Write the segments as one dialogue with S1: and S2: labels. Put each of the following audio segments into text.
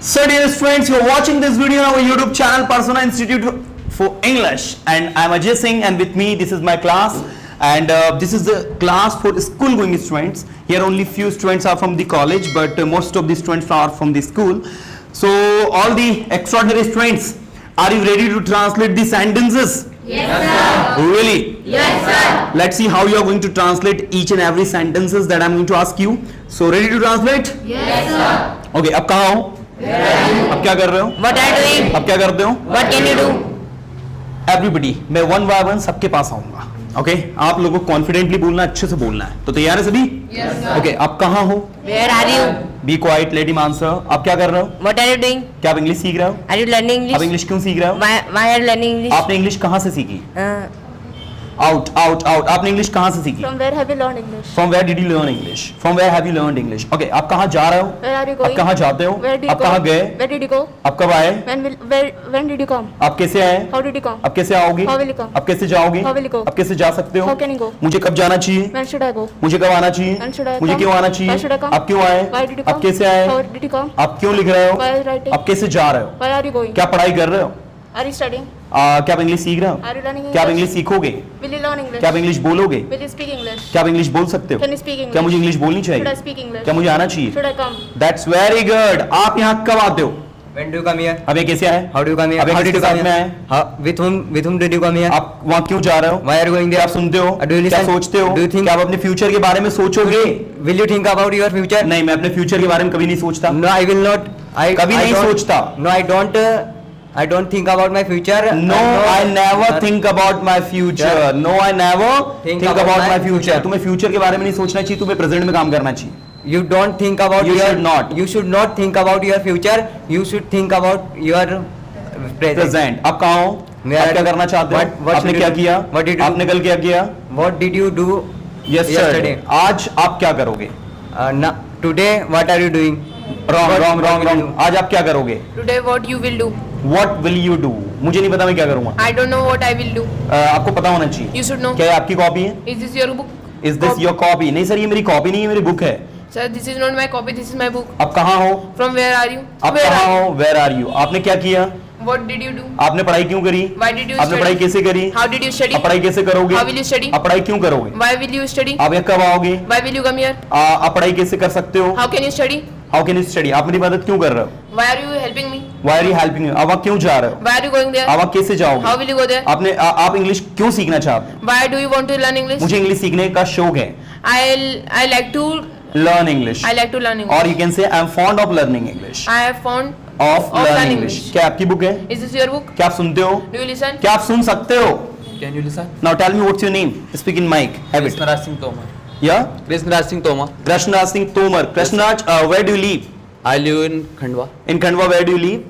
S1: So dear friends, you are watching this video on our YouTube channel Persona Institute for English, and I am Ajay Singh, and with me this is my class, and this is the class for school going students. Here only few students are from the college, but most of the students are from the school. So all the extraordinary students, are you ready to translate the sentences?
S2: Yes, sir.
S1: Really?
S2: Yes, sir.
S1: Let's see how you are going to translate each and every sentences that I am going to ask you. So ready to translate?
S2: Yes, sir.
S1: Okay, अब कहाँ हो? अब क्या कर रहे हो?
S2: What are you doing?
S1: अब क्या करते हो?
S2: What can you do?
S1: Everybody, मैं वन बाय वन सबके पास आऊंगा. ओके, आप लोगों को कॉन्फिडेंटली बोलना, अच्छे से बोलना है. तो तैयार है सभी?
S2: Yes, sir.
S1: ओके, आप कहाँ हो?
S2: Where are you?
S1: Be quiet, let him answer. आप क्या कर रहे हो?
S2: What are you doing?
S1: क्या आप इंग्लिश सीख रहे हो?
S2: Are you learning
S1: आप
S2: English?
S1: इंग्लिश क्यों सीख रहे हो?
S2: Why are you learning English?
S1: आपने इंग्लिश कहाँ से सीखी?
S2: Uh,
S1: out out out. आपने इंग्लिश कहाँ से सीखी?
S3: From where have you learned English?
S1: From where did you learn English? From where have you learned English? Okay, आप कहाँ जा रहे हो?
S3: Where are you
S1: आप
S3: going?
S1: कहाँ जाते हो?
S3: Where did you
S1: आप
S3: go?
S1: कहाँ गए?
S3: Where did you go?
S1: आप कब आए?
S3: When did you come?
S1: आप कैसे आए?
S3: How did you come?
S1: आप कैसे आओगे?
S3: How will you come?
S1: आप कैसे जाओगे?
S3: How will you go?
S1: आप कैसे जा सकते हो?
S3: How can you go?
S1: मुझे कब जाना चाहिए?
S3: When should I go?
S1: मुझे कब आना चाहिए?
S3: When should I
S1: मुझे
S3: come?
S1: क्यों आना चाहिए?
S3: Why should I come?
S1: आप क्यों आए?
S3: Why did you
S1: आप
S3: come?
S1: कैसे आए?
S3: How did you come?
S1: आप क्यों लिख रहे हो?
S3: Why are you writing?
S1: आप कैसे जा रहे हो?
S3: Why are you going?
S1: क्या पढ़ाई कर रहे हो?
S3: Are you studying?
S1: क्या आप इंग्लिश सीख रहे हो?
S3: Are you learning
S1: क्या आप
S3: English?
S1: इंग्लिश सीखोगे?
S3: Will you learn English?
S1: क्या आप इंग्लिश बोलोगे?
S3: Will you speak English?
S1: क्या आप इंग्लिश बोल सकते हो?
S3: Can you speak English?
S1: क्या मुझे इंग्लिश बोलनी
S3: Should I
S1: चाहिए?
S3: speak English?
S1: क्या मुझे आना चाहिए?
S3: Should I come?
S1: That's very good. आप यहाँ कब आते हो?
S4: When do you come here?
S1: अब ये कैसे आए?
S4: How do you come here?
S1: अब ये
S4: How did
S1: किसके
S4: you come
S1: साथ में
S4: here?
S1: आए?
S4: How, with whom did you come here?
S1: आप वहाँ क्यों जा रहे हो?
S4: Why are you going
S1: क्या
S4: there?
S1: आप सुनते हो?
S4: Do you
S1: क्या
S4: listen?
S1: सोचते हो?
S4: Do you think?
S1: क्या आप अपने फ्यूचर के बारे में सोचोगे?
S4: Will you think about your future?
S1: नहीं, मैं अपने फ्यूचर के बारे में कभी नहीं सोचता.
S4: No, I will not.
S1: कभी
S4: I
S1: नहीं
S4: don't-
S1: सोचता.
S4: No, I don't. I don't think about my future.
S1: No, I never think about my future.
S4: Yeah.
S1: No, I never think
S4: Think
S1: about
S4: about
S1: my
S4: my
S1: future.
S4: future.
S1: तुम्हें future के बारे में नहीं सोचना चाहिए, तुम्हें प्रेजेंट में काम करना चाहिए.
S4: You don't think about
S1: You
S4: your.
S1: should not.
S4: You should not think about your future. You should think about your present.
S1: Present. आप कहाँ हो?
S4: Where
S1: आप
S4: are
S1: क्या
S4: you?
S1: करना चाहते हो?
S4: What
S1: आपने
S4: should
S1: क्या
S4: you do?
S1: किया?
S4: What did you
S1: आपने
S4: do?
S1: कल क्या किया?
S4: What did you do
S1: Yes,
S4: yesterday?
S1: sir. आज आप क्या करोगे?
S4: Today, what are you doing?
S1: Wrong,
S4: What-
S1: wrong,
S4: what
S1: wrong,
S4: will
S1: wrong.
S4: you do?
S1: आज आप क्या करोगे?
S5: Today what you will do?
S1: What will you do? मुझे नहीं पता मैं क्या करूँगा.
S5: I don't know what I will do.
S1: आपको पता होना चाहिए.
S5: You should know.
S1: क्या ये आपकी कॉपी है?
S5: Is this your book?
S1: Is this your copy? नहीं सर, ये मेरी कॉपी नहीं है, मेरी बुक है.
S5: Sir, this is not my copy, this is my book.
S1: आप कहाँ हो?
S5: From where are you?
S1: आप
S5: Where
S1: कहाँ
S5: are
S1: हो? Where are you? आपने क्या किया?
S5: you? What did you do?
S1: आपने पढ़ाई क्यों करी?
S5: Why did you
S1: आपने पढ़ाई
S5: study?
S1: कैसे करी?
S5: How did you study?
S1: आप पढ़ाई कैसे करोगे?
S5: How will you study?
S1: आप पढ़ाई क्यों करोगे?
S5: Why will you study?
S1: आप यहाँ कब आओगे?
S5: Why will you come here?
S1: आप पढ़ाई कैसे कर सकते हो?
S5: How can you study?
S1: How can you study? आप मेरी मदद क्यों कर रहे हो?
S5: Why are you helping me?
S1: Why are you helping me? आप क्यों जा रहे हो?
S5: Why are you going there?
S1: आप कैसे जाओगे?
S5: How will you go there?
S1: आप इंग्लिश क्यों सीखना चाहते हैं?
S5: Why do you want to learn English?
S1: मुझे इंग्लिश सीखने का शौक है.
S5: I like to
S1: learn English.
S5: like to learn
S1: और
S5: English.
S1: You can say I am fond of learning English.
S5: I have found
S1: of
S5: of
S1: learning
S5: learning
S1: English.
S5: English.
S1: क्या आपकी book है?
S5: Is this your book?
S1: क्या आप सुनते हो?
S5: Do you listen?
S1: क्या आप सुन सकते हो?
S6: Can you listen?
S1: Now tell me what's your name. Speak in mic. Have it.
S6: Krishnaraj Singh Tomar.
S1: या
S6: Krishnaraj Singh Tomar.
S1: Krishnaraj Singh Tomar. Krishnaraj, where do you live?
S6: I live in Khandwa.
S1: In Khandwa, where do you live?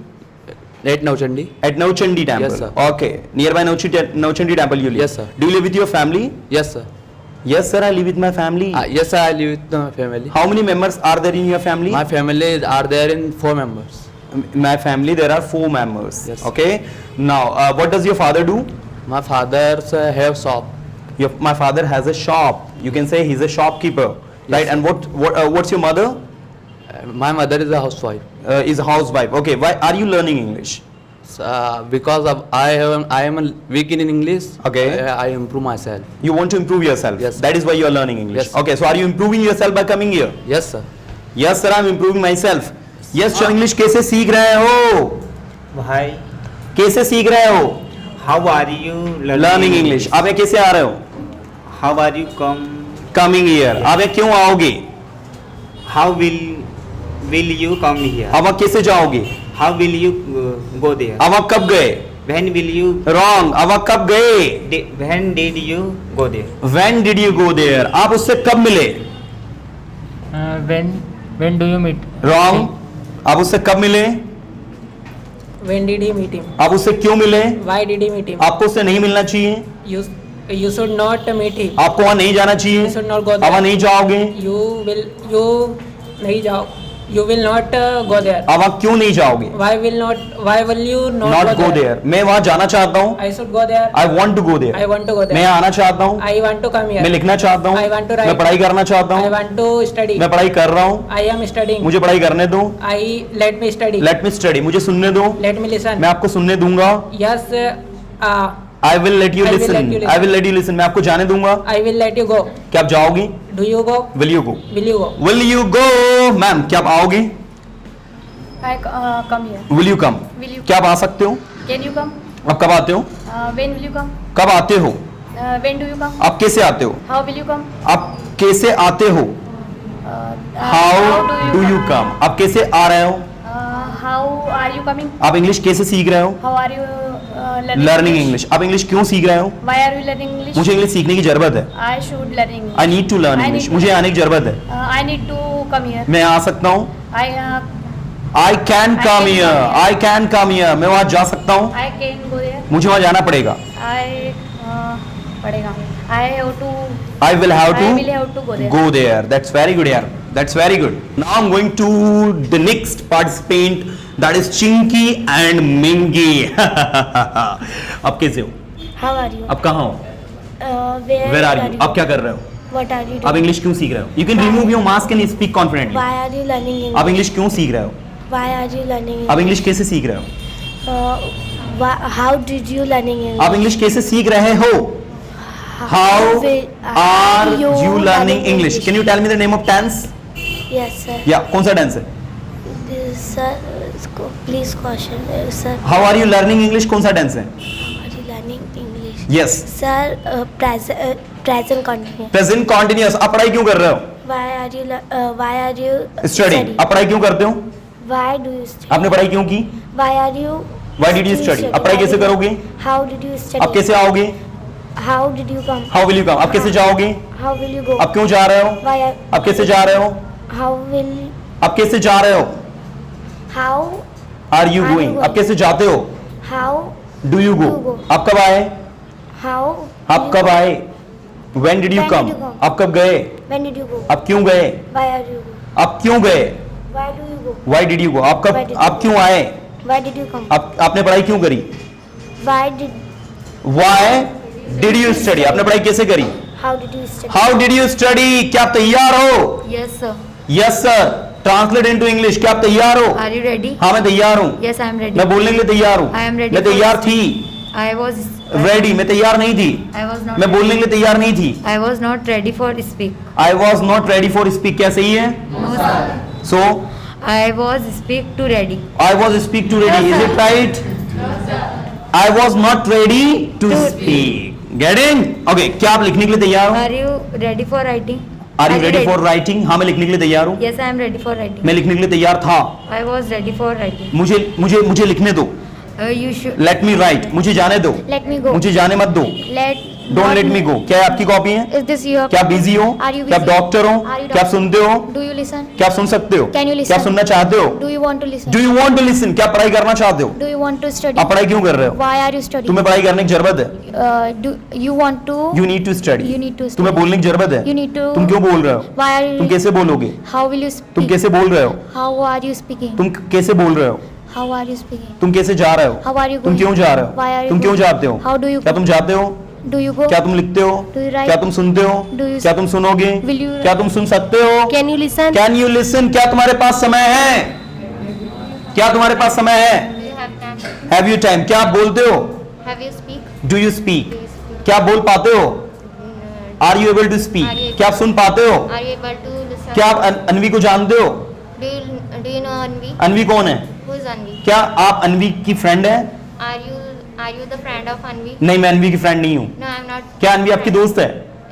S6: At Nauchandi.
S1: At Nauchandi temple.
S6: Yes, sir.
S1: Okay. Nearby Nauchandi temple you live.
S6: Yes, sir.
S1: Do you live with your family?
S6: Yes, sir.
S1: Yes, sir. I live with my family.
S6: Yes, sir. I live with my family.
S1: How many members are there in your family?
S6: My family are there in 4 members.
S1: My family, there are 4 members.
S6: Yes.
S1: Okay. Now, what does your father do?
S6: My father's have shop.
S1: My father has a shop. You can say he's a shopkeeper, right?
S6: Yes,
S1: And what's your mother?
S6: My mother is a housewife.
S1: Is a housewife. Okay. Why are you learning English?
S6: Because of I am weak in English.
S1: Okay.
S6: I improve myself.
S1: You want to improve yourself.
S6: Yes.
S1: That is why you are learning English.
S6: Yes.
S1: Okay. So are you improving yourself by coming here?
S6: Yes, sir.
S1: Yes, sir. I'm improving myself. Yes, sir. English कैसे सीख रहे हो?
S7: भाई
S1: कैसे सीख रहे हो?
S7: how are you
S1: Learning English. आप ये कैसे आ रहे हो?
S7: how are you
S1: Coming here. आप ये क्यों आओगे?
S7: how will you come here
S1: अब आप कैसे जाओगे?
S7: how will you go there
S1: अब आप कब गए?
S7: when will you
S1: Wrong. अब आप कब गए?
S7: when did you go there
S1: When did you go there? आप उससे कब मिले?
S8: When do you meet?
S1: Wrong. आप उससे कब मिले?
S8: When did he meet him?
S1: आप उससे क्यों मिले?
S8: Why did he meet him?
S1: आपको उससे नहीं मिलना चाहिए.
S8: You should not meet him.
S1: आपको वहाँ नहीं जाना चाहिए.
S8: You should not go
S1: आप वहाँ
S8: there.
S1: नहीं जाओगे.
S8: You नहीं जाओ. You will not go there.
S1: आप वहाँ क्यों नहीं जाओगे?
S8: Why will you not
S1: Not
S8: go
S1: go
S8: there?
S1: there. मैं वहाँ जाना चाहता हूँ.
S8: I should go there.
S1: I want to go there.
S8: I want to go
S1: मैं
S8: there.
S1: यहाँ आना चाहता हूँ.
S8: I want to come here.
S1: मैं लिखना चाहता हूँ.
S8: I want to write.
S1: मैं पढ़ाई करना चाहता
S8: I
S1: हूँ.
S8: want to study.
S1: मैं पढ़ाई कर रहा हूँ.
S8: I am studying.
S1: मुझे पढ़ाई करने दो.
S8: Let me study.
S1: Let me study. मुझे सुनने दो.
S8: Let me listen.
S1: मैं आपको सुनने दूंगा.
S8: Yes.
S1: I will let you
S8: I will
S1: listen.
S8: let you listen.
S1: I will let you listen. मैं आपको जाने दूंगा.
S8: I will let you go.
S1: क्या आप जाओगी?
S8: Do you go?
S1: Will you go?
S8: Will you go?
S1: Will you go? Ma'am क्या आप आओगी?
S3: I come here.
S1: Will you come?
S3: Will you?
S1: क्या आप आ सकते हो?
S3: Can you come?
S1: आप कब आते हो?
S3: When will you come?
S1: कब आते हो?
S3: When do you come?
S1: आप कैसे आते हो?
S3: How will you come?
S1: आप कैसे आते हो? How do you come? आप कैसे आ रहे हो?
S3: How are you coming?
S1: आप इंग्लिश कैसे सीख रहे हो?
S3: How are you learning?
S1: Learning English. आप इंग्लिश क्यों सीख रहे हो?
S3: Why are you learning English?
S1: मुझे इंग्लिश सीखने की जरूरत है.
S3: I should learn English.
S1: I need to learn
S3: I
S1: English.
S3: need to-
S1: मुझे आने की जरूरत है.
S3: I need to come here.
S1: मैं आ सकता हूँ.
S3: I
S1: I can
S3: I
S1: come
S3: can
S1: here.
S3: come here.
S1: I can come here. मैं वहाँ जा सकता हूँ.
S3: can go there.
S1: मुझे वहाँ जाना पड़ेगा.
S3: पड़ेगा. I have to.
S1: I will have
S3: I will have to
S1: to
S3: go there.
S1: go there. That's very good, yaar. That's very good. Now I'm going to the next participant, that is Chinky and Mingy. आप कैसे हो?
S9: How are you?
S1: आप कहाँ हो?
S9: Where
S1: Where are you? आप क्या कर रहे हो?
S9: What are you
S1: आप
S9: doing?
S1: इंग्लिश क्यों सीख रहे हो? You can remove your mask and speak confidently.
S9: Why are you learning English?
S1: आप इंग्लिश क्यों सीख रहे हो?
S9: Why are you learning
S1: आप
S9: English?
S1: इंग्लिश कैसे सीख रहे हो?
S9: How did you learning English?
S1: आप इंग्लिश कैसे सीख रहे हो? How are you learning English? Can you tell me the name of tense?
S9: Yes, sir.
S1: Yeah, कौन सा tense है?
S9: Sir, please caution, sir.
S1: How are you learning English? कौन सा tense है?
S9: How are you learning English?
S1: Yes.
S9: Sir, present continuous.
S1: Present continuous. आप पढ़ाई क्यों कर रहे हो?
S9: Why are you
S1: Studying. आप पढ़ाई क्यों करते हो?
S9: Why do you study?
S1: आपने पढ़ाई क्यों की?
S9: Why are you?
S1: Why did you study? आप पढ़ाई कैसे करोगे?
S9: How did you study?
S1: आप कैसे आओगे?
S9: How did you come?
S1: How will you come? आप कैसे जाओगे?
S9: How will you go?
S1: आप क्यों जा रहे हो?
S9: Why?
S1: आप कैसे जा रहे हो?
S9: How will?
S1: आप कैसे जा रहे हो?
S9: How?
S1: Are you
S9: Are you
S1: going?
S9: going?
S1: आप कैसे जाते हो?
S9: How?
S1: Do you go?
S9: Do go.
S1: आप कब आए?
S9: How?
S1: आप कब आए? When did you
S9: When
S1: come?
S9: did you come?
S1: आप कब गए?
S9: When did you go?
S1: आप क्यों गए?
S9: Why are you go?
S1: आप क्यों गए?
S9: Why do you go?
S1: Why did you go? आप
S9: Why
S1: कब?
S9: did
S1: आप
S9: you
S1: क्यों
S9: go?
S1: आए?
S9: Why did you come?
S1: आपने पढ़ाई क्यों करी?
S9: Why did?
S1: Why did you study? आपने पढ़ाई कैसे करी?
S9: How did you study?
S1: How did you study? क्या आप तैयार हो?
S2: Yes, sir.
S1: Yes sir. Translate into English. क्या आप तैयार हो?
S2: Are you ready?
S1: हाँ मैं तैयार हूँ.
S2: Yes, I am ready.
S1: मैं बोलने के लिए तैयार हूँ.
S2: I am ready
S1: मैं
S2: for
S1: तैयार थी.
S2: I was.
S1: Ready. मैं तैयार नहीं थी.
S2: I was not.
S1: मैं बोलने के लिए तैयार नहीं थी.
S2: I was not ready for speak.
S1: I was not ready for speak. क्या सही है?
S2: No, sir.
S1: So
S2: I was speak to ready.
S1: I was speak to ready. Is it right? I was not ready to speak. Getting? Okay. क्या आप लिखने के लिए तैयार हो?
S2: Are you ready for writing?
S1: Are you ready for writing? हाँ मैं लिखने के लिए तैयार हूँ.
S2: Yes, I am ready for writing.
S1: मैं लिखने के लिए तैयार था.
S2: I was ready for writing.
S1: मुझे लिखने दो.
S2: You should.
S1: Let me write. मुझे जाने दो.
S9: Let me go.
S1: मुझे जाने मत दो. Don't let me go. क्या आपकी कॉपी है?
S9: Is this your?
S1: क्या आप बिजी हो?
S9: Are you
S1: क्या आप
S9: busy?
S1: डॉक्टर हो?
S9: Are you
S1: क्या आप
S9: doctor?
S1: सुनते हो?
S9: Do you listen?
S1: क्या आप सुन सकते हो?
S9: Can you listen?
S1: क्या आप सुनना चाहते हो?
S9: Do you want to listen?
S1: Do you want to listen? क्या आप पढ़ाई करना चाहते हो?
S9: Do you want to study?
S1: आप पढ़ाई क्यों कर रहे हो?
S9: Why are you studying?
S1: तुम्हें पढ़ाई करने की जरूरत है.
S9: Do you want to?
S1: You need to study.
S9: You need to
S1: तुम्हें
S9: study.
S1: बोलने की जरूरत है.
S9: You need to.
S1: तुम क्यों बोल रहे हो?
S9: Why are
S1: तुम
S9: you?
S1: कैसे बोलोगे?
S9: How will you speak?
S1: तुम कैसे बोल रहे हो?
S9: How are you speaking?
S1: तुम कैसे बोल रहे हो?
S9: How are you speaking?
S1: तुम कैसे जा रहे हो?
S9: How are you
S1: तुम
S9: going?
S1: क्यों जा रहे हो?
S9: Why are you
S1: तुम क्यों
S9: going?
S1: जाते हो?
S9: How do you
S1: क्या
S9: go?
S1: तुम जाते हो?
S9: Do you go?
S1: क्या तुम लिखते हो?
S9: Do you write?
S1: क्या तुम सुनते हो?
S9: Do you
S1: क्या तुम सुनोगे?
S9: Will you-
S1: क्या तुम सुन सकते हो?
S9: Can you listen?
S1: Can you listen? क्या तुम्हारे पास समय है? क्या तुम्हारे पास समय है?
S3: Do you have time?
S1: Have you time? क्या आप बोलते हो?
S3: Have you speak?
S1: Do you speak? क्या आप बोल पाते हो? Are you able to speak?
S3: Are you able-
S1: क्या आप सुन पाते हो?
S3: Are you able to listen?
S1: क्या आप अनवी को जानते हो?
S3: Do you know Anvi?
S1: अनवी कौन है?
S3: Who is Anvi?
S1: क्या आप अनवी की फ्रेंड है?
S3: Are you the friend of Anvi?
S1: नहीं मैं अनवी की फ्रेंड नहीं हूँ.
S3: No, I'm not.
S1: क्या अनवी आपकी दोस्त है?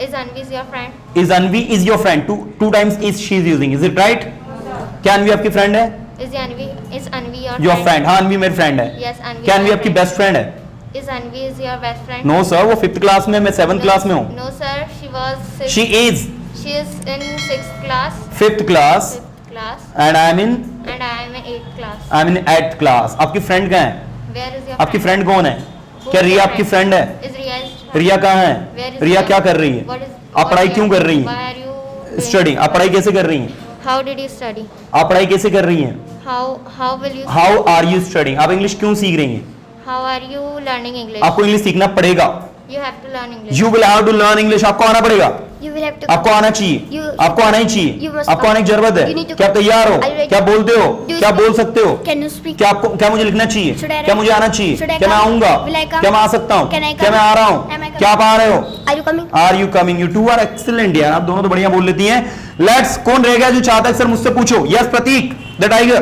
S3: Is Anvi your friend?
S1: Is Anvi is your friend? Two times is she is using. Is it right? क्या अनवी आपकी फ्रेंड है?
S3: Is Anvi your
S1: Your friend. हाँ अनवी मेरी फ्रेंड है.
S3: Yes, Anvi.
S1: क्या अनवी
S3: your
S1: आपकी
S3: friend.
S1: बेस्ट फ्रेंड है?
S3: Is Anvi is your best friend?
S1: No sir वो 5th क्लास में मैं 7th क्लास में हूँ.
S3: No, sir. She was.
S1: She is
S3: She is in 6th class.
S1: 5th class
S3: 5th class.
S1: and I am in
S3: And I am in 8th class.
S1: 8th class. आपकी friend कहाँ है?
S3: Where is your
S1: आपकी
S3: friend?
S1: Friend कौन है?
S3: Who
S1: क्या
S3: is
S1: Riya
S3: your
S1: आपकी
S3: friend?
S1: Friend है?
S3: Is Riya is
S1: रिया कहाँ
S3: Where
S1: है?
S3: is
S1: Riya
S3: Riya?
S1: क्या कर रही है?
S3: What is?
S1: आप पढ़ाई क्यों कर रही
S3: Why
S1: हैं?
S3: are you?
S1: स्टडी. आप पढ़ाई कैसे कर रही हैं?
S3: How did you study?
S1: आप पढ़ाई कैसे कर रही हैं?
S3: How will you?
S1: How are you studying? आप इंग्लिश क्यों सीख रही हैं?
S3: How are you learning English?
S1: आपको इंग्लिश सीखना पड़ेगा.
S3: You have to learn English.
S1: You will have to learn English. आपको आना पड़ेगा.
S9: You will have to.
S1: आपको आना चाहिए.
S9: You-
S1: आपको आना ही
S9: You
S1: चाहिए.
S9: must
S1: आपको आने की जरूरत है.
S9: You need to-
S1: क्या आप तैयार हो?
S9: Are you ready?
S1: क्या बोलते हो?
S9: Do you
S1: क्या
S9: speak?
S1: बोल सकते हो?
S9: Can you speak?
S1: क्या आपको क्या मुझे लिखना चाहिए?
S9: Should I
S1: क्या
S9: write?
S1: मुझे आना चाहिए?
S9: Should I
S1: क्या मैं
S9: come?
S1: आऊंगा?
S9: Will I come?
S1: क्या मैं आ सकता हूँ?
S9: Can I come?
S1: क्या मैं आ रहा हूँ?
S9: Am I coming?
S1: क्या आप आ रहे हो?
S9: Are you coming?
S1: Are you coming? You two are excellent यार. आप दोनों तो बढ़िया बोल लेती हैं. लेट्स, कौन रह गया जो चाहता है सर मुझसे पूछो? Yes Prateek the tiger.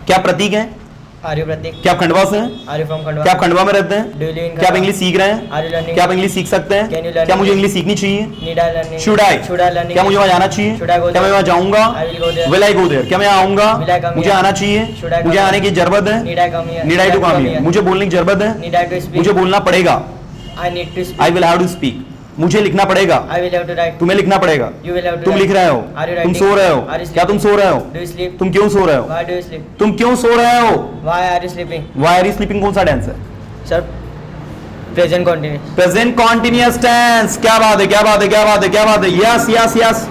S1: क्या प्रतीक है?
S4: Are you Pratik?
S1: क्या आप खंडवा से हैं?
S4: Are you from Khandwa?
S1: क्या आप खंडवा में रहते हैं?
S4: Do you live in
S1: क्या आप
S4: Khandwa?
S1: इंग्लिश सीख रहे हैं?
S4: Are you learning?
S1: क्या आप इंग्लिश सीख सकते हैं?
S4: Can you learn
S1: क्या मुझे
S4: English?
S1: इंग्लिश सीखनी चाहिए?
S4: Need I learn English?
S1: Should I?
S4: Should I learn
S1: क्या मुझे वहाँ
S4: English?
S1: जाना चाहिए?
S4: Should I go
S1: क्या मैं
S4: there?
S1: वहाँ जाऊंगा?
S4: I will go there.
S1: Will I go there? क्या मैं आऊंगा?
S4: Will I come
S1: मुझे
S4: here?
S1: आना चाहिए.
S4: Should I come
S1: मुझे
S4: here?
S1: आने की जरूरत है.
S4: Need I come here?
S1: Need I to
S4: Should
S1: come here? मुझे बोलने की जरूरत है.
S4: Need I to speak?
S1: मुझे बोलना पड़ेगा.
S4: I need to speak.
S1: I will have to speak. मुझे लिखना पड़ेगा.
S4: I will have to write.
S1: तुम्हें लिखना पड़ेगा.
S4: You will have to
S1: तुम
S4: write.
S1: लिख रहे हो.
S4: Are you
S1: तुम
S4: writing?
S1: सो रहे हो.
S4: Are you
S1: क्या तुम
S4: sleeping?
S1: सो रहे हो?
S4: Do you sleep?
S1: तुम क्यों सो रहे हो?
S4: Why do you sleep?
S1: तुम क्यों सो रहे हो?
S4: Why are you sleeping?
S1: Why are you sleeping कौन सा टेंस है?
S4: Sir, present continuous.
S1: Present continuous tense. क्या बात है, क्या बात है, क्या बात है, क्या बात है. Yes yes yes.